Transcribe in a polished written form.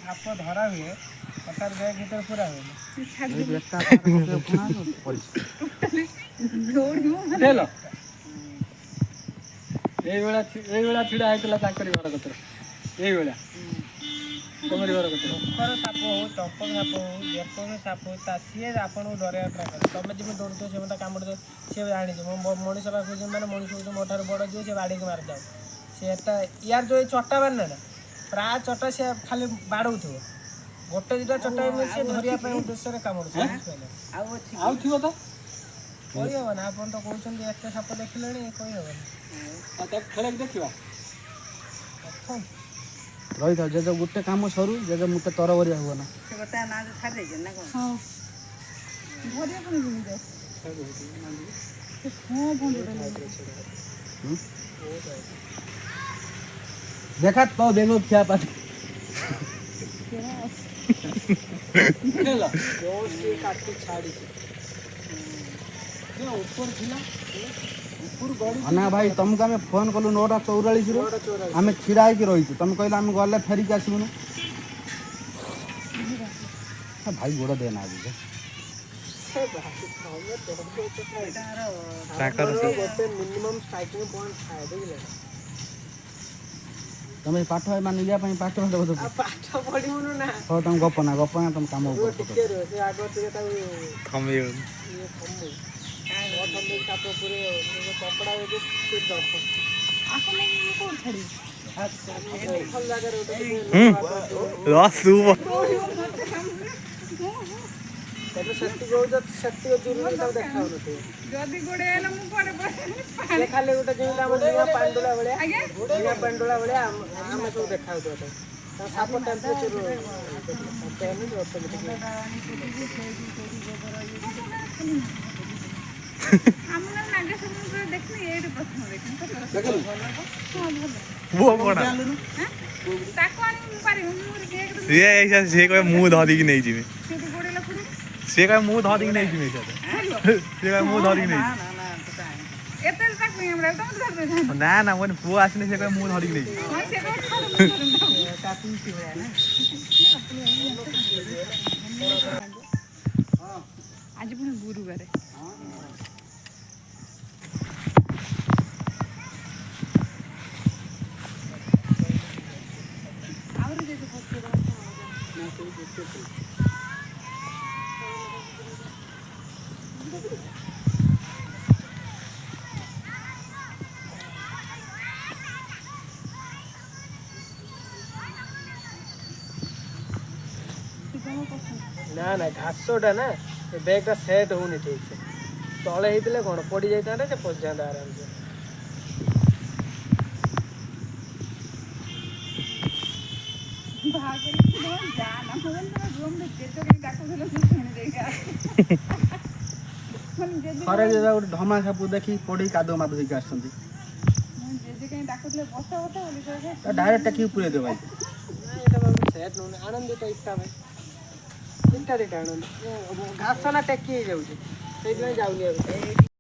ସାପ ଧରା ହୁଏ ହଠାତ୍ ବ୍ୟାଗ୍ ଭିତରେ ପୁରା ହୁଏ এইଭଳିଆ ଛିଡ଼ା ହେଇଥିଲା ତାଙ୍କରି ଘର କତିରେ ଏଇଭଳିଆ ତମରି ଘର କତିରେ ମକର ସାପ ହଉ ଚମ୍ପକ ସାପ ହଉ ଯେକୌଣସି ସାପ ହଉ ସିଏ ଆପଣଙ୍କୁ ଡରେଇବା ଟ୍ରାଏ କରେ ତମେ ଯେମିତି ଦୌଡ଼ୁଥିବ ସେ ମୋତେ କାମୁଡ଼ିଥିବ ସିଏ ଜାଣିଛି ମୋ ମଣିଷ ପାଖକୁ ଯିବ ମାନେ ମଣିଷ ହେଉଛି ମୋ ଠାରୁ ବଡ଼ ଯିବ ସେ ବାଡ଼େଇକି ମାରିଯାଉ ସେ ଏଟା ୟାର ଯେଉଁ ଚଟା ବାହାରେ ନା ପ୍ରାୟ ଚଟା ସେ ଖାଲି ବାଡ଼ଉଥିବ ଗୋଟେ ଦୁଇଟା ଚଟା ସେ ଧରିବା ପାଇଁ ଉଦ୍ଦେଶ୍ୟରେ କାମୁଡ଼ୁଥିବ ଆଉ ଥିବ ତ କହିହେବନି ଆପଣ ତ କହୁଛନ୍ତି ଏତେ ସାପ ଦେଖିଲେଣି କହିହେବନି ଖେଳିକି ଦେଖିବା ରହିଥାଉ ଜେଜ ଗୋଟେ କାମ ସରୁ ଜେଜ ମୋତେ ତରବରିଆ ହୁଅ ନା ଦେଖା ତ ବେଗ ଖିଆ ପାଟି କାଟି ଛାଡ଼ିଛି ଉପର ଥିଲା ନା ଭାଇ ତମକୁ ଆମେ ଫୋନ୍ କଲୁ 9:44 ଆମେ ଛିଡ଼ା ହେଇକି ରହିଛୁ ତମେ କହିଲ ଆମେ ଗଲେ ଫେରିକି ଆସିବୁନୁ ଭାଇ ଗୋଡ଼ ଦେ ନା ଆଜି ଗୋଟେ ମିନିମମ୍ ଷ୍ଟ୍ରାଇକିଂ ପଏଣ୍ଟ ଥାଏ ବୁଝିଲେ ତମେ ପାଠ ମାନେ ଇଆ ପାଇଁ ପାଠ ପାଠ ପଢ଼ିବୁନୁ ନା ହଉ ତମେ ଗପ ନା ତମ କାମ ଟିକେ ରୁହ ସେ ଆଗ ଟିକେ ତାକୁ କମିବ ସାପ ଉପରେ କପଡ଼ା ସେତିକି କହୁଛ ସେତିକି ଦୂରରେ ତାକୁ ଦେଖାଉନଥିବ ସେ ଖାଲି ଗୋଟେ ଯେମିତି ଆମ ନିଆଁ ପାଣ୍ଡୁଳା ଭଳିଆ ଆମେ ସବୁ ଦେଖାଉଥିବ ତାକୁ ସାପ ଟେମ୍ପରେଚର ସିଏ କହେ ମୁଁ ଧରିକି ନେଇଯିବି ସିଏ କହେ ମୁଁ ଧରିକି ନେଇଯିବି ସିଏ କହେ ମୁଁ ଧରିକି ନେଇଯିବି ନା ନା ମୋ ପୁଅ ଆସିଲେ ସେ କହେ ମୁଁ ଧରିକି ନେଇଯିବି ଆଜି ପୁଣି ଗୁରୁବାର ନା ନା ଘାସଟା ନା ବ୍ୟାଗ୍ଟା ସେଟ୍ ହେଉନି ଠିକ୍ ସେ ତଳେ ହେଇଥିଲେ କ'ଣ ପଡ଼ି ଯାଇଥାନ୍ତା ସେ ପଶିଯାନ୍ତା ଆରାମସେ ଥରେ ଜେଜା ଗୋଟେ ଧମା ସାପ ଦେଖି ପଡ଼ି କାଦୁଅ ମାଦୁଅ ହେଇକି ଆସିଛନ୍ତି ଡାଇରେକ୍ଟ ଟେକିକି ପୁରେଇ ଦେବ ଭାଇ ସେଟ୍ ନେଉନି ଆଣନ୍ତି ତ ଇଟା ଭାଇ ଇଟା ଦିଟା ଆଣନ୍ତି ଘାସ ନା ଟେକି ହେଇଯାଉଛି ସେଇଥିପାଇଁ ଯାଉନି ଆଉ